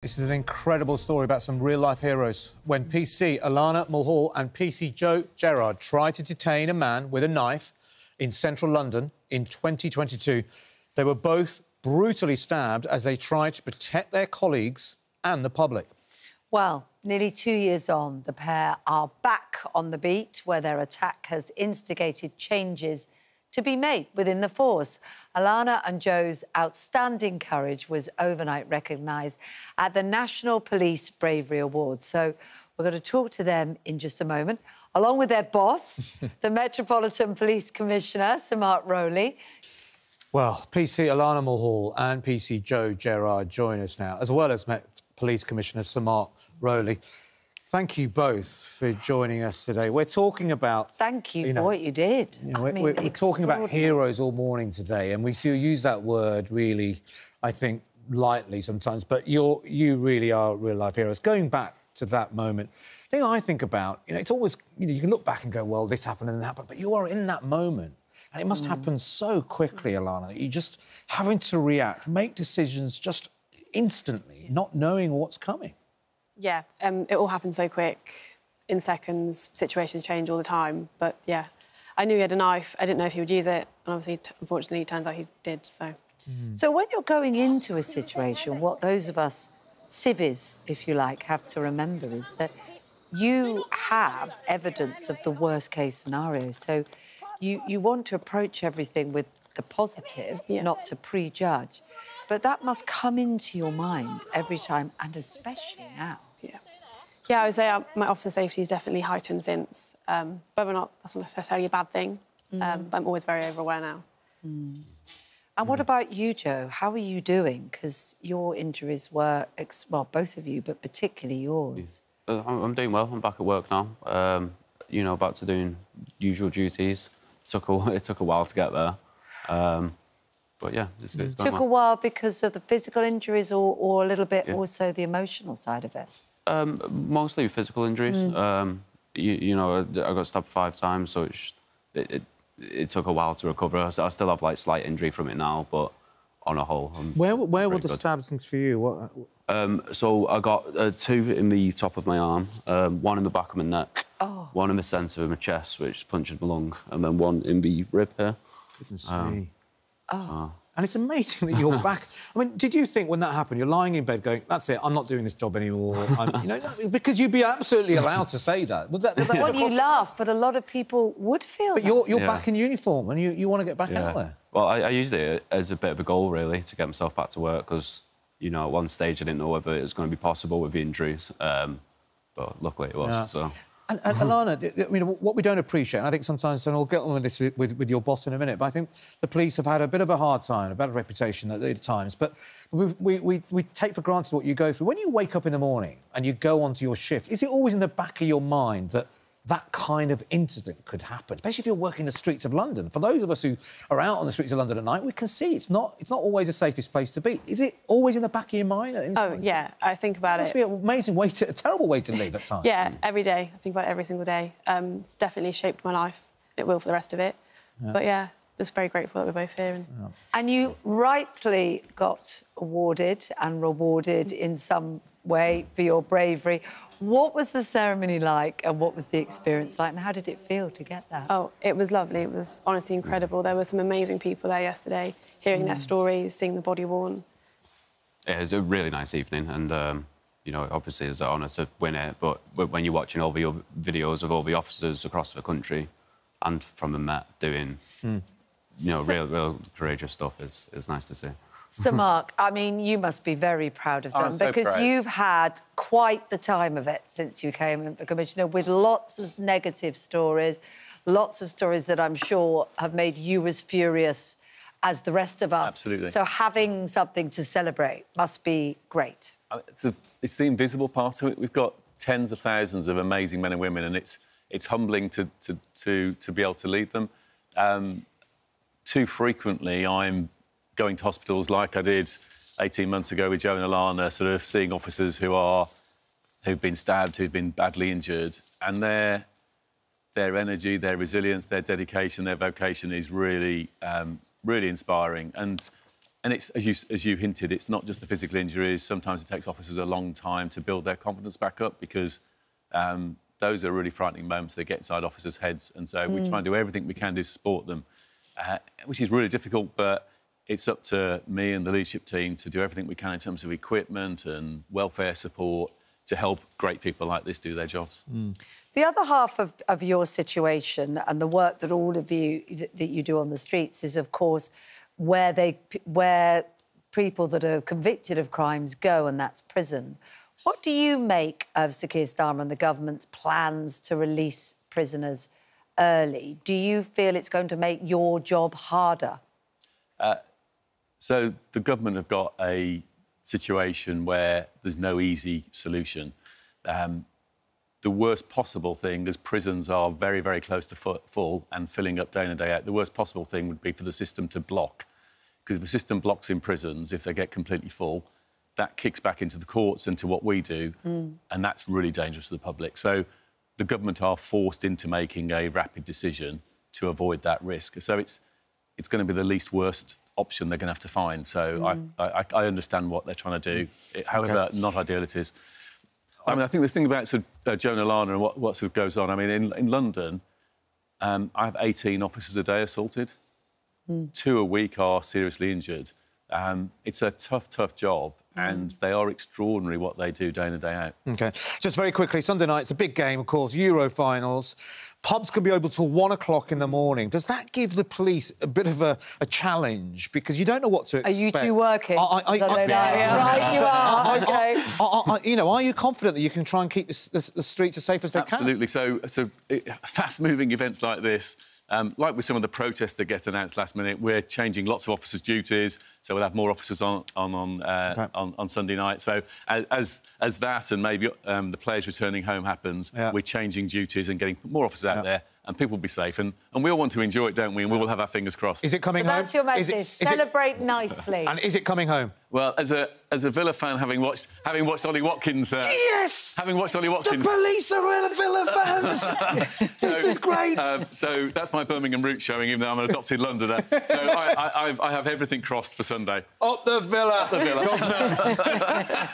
This is an incredible story about some real-life heroes. When PC Alannah, Mulhall and PC Joe Gerrard tried to detain a man with a knife in central London in 2022, they were both brutally stabbed as they tried to protect their colleagues and the public. Well, nearly 2 years on, the pair are back on the beat where their attack has instigated changes to be made within the force. Alannah and Joe's outstanding courage was overnight recognised at the National Police Bravery Award. So we're going to talk to them in just a moment, along with their boss, the Metropolitan Police Commissioner, Sir Mark Rowley. Well, PC Alannah Mulhall and PC Joe Gerrard join us now, as well as Met Police Commissioner Sir Mark Rowley. Thank you both for joining us today. We're talking about... Thank you for what you did. We're talking about heroes all morning today, and we use that word really, I think, lightly sometimes, but you really are real-life heroes. Going back to that moment, the thing I think about, it's always... you can look back and go, well, this happened and that happened, but you are in that moment, and it must happen so quickly, Alannah, that you're just having to react, make decisions just instantly, not knowing what's coming. Yeah, it all happened so quick, in seconds, situations change all the time, but yeah. I knew he had a knife, I didn't know if he would use it, and obviously, unfortunately, it turns out he did, so... So when you're going into a situation, what those of us civvies, if you like, have to remember is that you have evidence of the worst-case scenario, so you want to approach everything with the positive, not to prejudge, but that must come into your mind every time, and especially now. Yeah, I would say my officer safety is definitely heightened since. Whether or not that's not necessarily a bad thing, but I'm always very over-aware now. And what about you, Joe? How are you doing? Because your injuries were, well, both of you, but particularly yours. I'm doing well. I'm back at work now. Back to doing usual duties. It took a while to get there. But yeah, it's going well. Took a while because of the physical injuries or a little bit also the emotional side of it? Mostly physical injuries. I got stabbed 5 times, so it took a while to recover. I still have, like, slight injury from it now, but on a whole, Where were the stabs for you? So I got 2 in the top of my arm, 1 in the back of my neck, 1 in the centre of my chest, which punctured my lung, and then 1 in the rib here. Goodness me. And it's amazing that you're back. I mean, did you think when that happened, you're lying in bed going, that's it, I'm not doing this job anymore, because you'd be absolutely allowed to say that. Well, you laugh, but a lot of people would feel that. But you're back in uniform and you want to get back out there. Well, I used it as a bit of a goal, really, to get myself back to work, because, at one stage I didn't know whether it was going to be possible with the injuries, but luckily it was, so... And Alannah, what we don't appreciate, and I think sometimes, and I'll get on with this with your boss in a minute, but I think the police have had a bit of a hard time, a bad reputation at times, but we take for granted what you go through. When you wake up in the morning and you go onto your shift, is it always in the back of your mind that that kind of incident could happen, especially if you're working the streets of London? For those of us who are out on the streets of London at night, we can see it's not always the safest place to be. Is it always in the back of your mind? Oh, yeah, I think about it. It must be an amazing way a terrible way to live at times. Yeah, every day. I think about it every single day. It's definitely shaped my life. It will for the rest of it. But, yeah, just very grateful that we're both here. And you rightly got awarded and rewarded in some way for your bravery. What was the ceremony like and what was the experience like and how did it feel to get that? Oh, it was lovely. It was honestly incredible. There were some amazing people there yesterday, hearing their stories, seeing the body worn. It was a really nice evening and, obviously it's an honour to win it, but when you're watching all the videos of all the officers across the country and from the Met doing, real courageous stuff, it's nice to see. Sir Mark, I mean, you must be very proud of them because you've had quite the time of it since you came in for Commissioner, with lots of negative stories, lots of stories that I'm sure have made you as furious as the rest of us. Absolutely. So having something to celebrate must be great. It's the invisible part of it. We've got tens of thousands of amazing men and women, and it's humbling to be able to lead them. Too frequently, I'm going to hospitals like I did 18 months ago with Joe and Alannah, sort of seeing officers who've been stabbed, who've been badly injured, and their energy, their resilience, their dedication, their vocation is really, really inspiring. And And it's, as you hinted, it's not just the physical injuries. Sometimes it takes officers a long time to build their confidence back up because those are really frightening moments. They get inside officers' heads. And so we try and do everything we can to support them, which is really difficult, but it's up to me and the leadership team to do everything we can in terms of equipment and welfare support to help great people like this do their jobs. The other half of your situation and the work that all of you that you do on the streets is, of course, where people that are convicted of crimes go, and that's prison. What do you make of Sir Keir Starmer and the government's plans to release prisoners early? Do you feel it's going to make your job harder? So the government have got a situation where there's no easy solution. The worst possible thing, as prisons are very, very close to full and filling up day in and day out, the worst possible thing would be for the system to block. Because if the system blocks in prisons, if they get completely full, that kicks back into the courts and to what we do, and that's really dangerous to the public. So the government are forced into making a rapid decision to avoid that risk. So it's going to be the least worst option they're going to have to find. So I understand what they're trying to do, however not ideal it is. I mean, I think the thing about Joe and Alannah and what sort of goes on, I mean, in London, I have 18 officers a day assaulted. 2 a week are seriously injured. It's a tough, tough job, and they are extraordinary what they do day in and day out. OK. Just very quickly, Sunday night's a big game, of course, Euro finals. Pubs can be open till 1 o'clock in the morning. Does that give the police a bit of a challenge? Because you don't know what to expect. Are you two working? Right, you are. OK. You know, are you confident that you can try and keep the streets as safe as they can? Absolutely. So fast-moving events like this, like with some of the protests that get announced last minute, we're changing lots of officers' duties, so we'll have more officers on Sunday night. So as that and maybe the players returning home happens, we're changing duties and getting more officers out there, and people will be safe. And we all want to enjoy it, don't we? And we will have our fingers crossed. Is it coming home? That's your message. Celebrate nicely. And is it coming home? Well, as a Villa fan, having watched Ollie Watkins... yes! Having watched Ollie Watkins... The police are Villa fans! This is great! So that's my Birmingham route showing, even though I'm an adopted Londoner. So I have everything crossed for Sunday. Up the Villa! Up the Villa.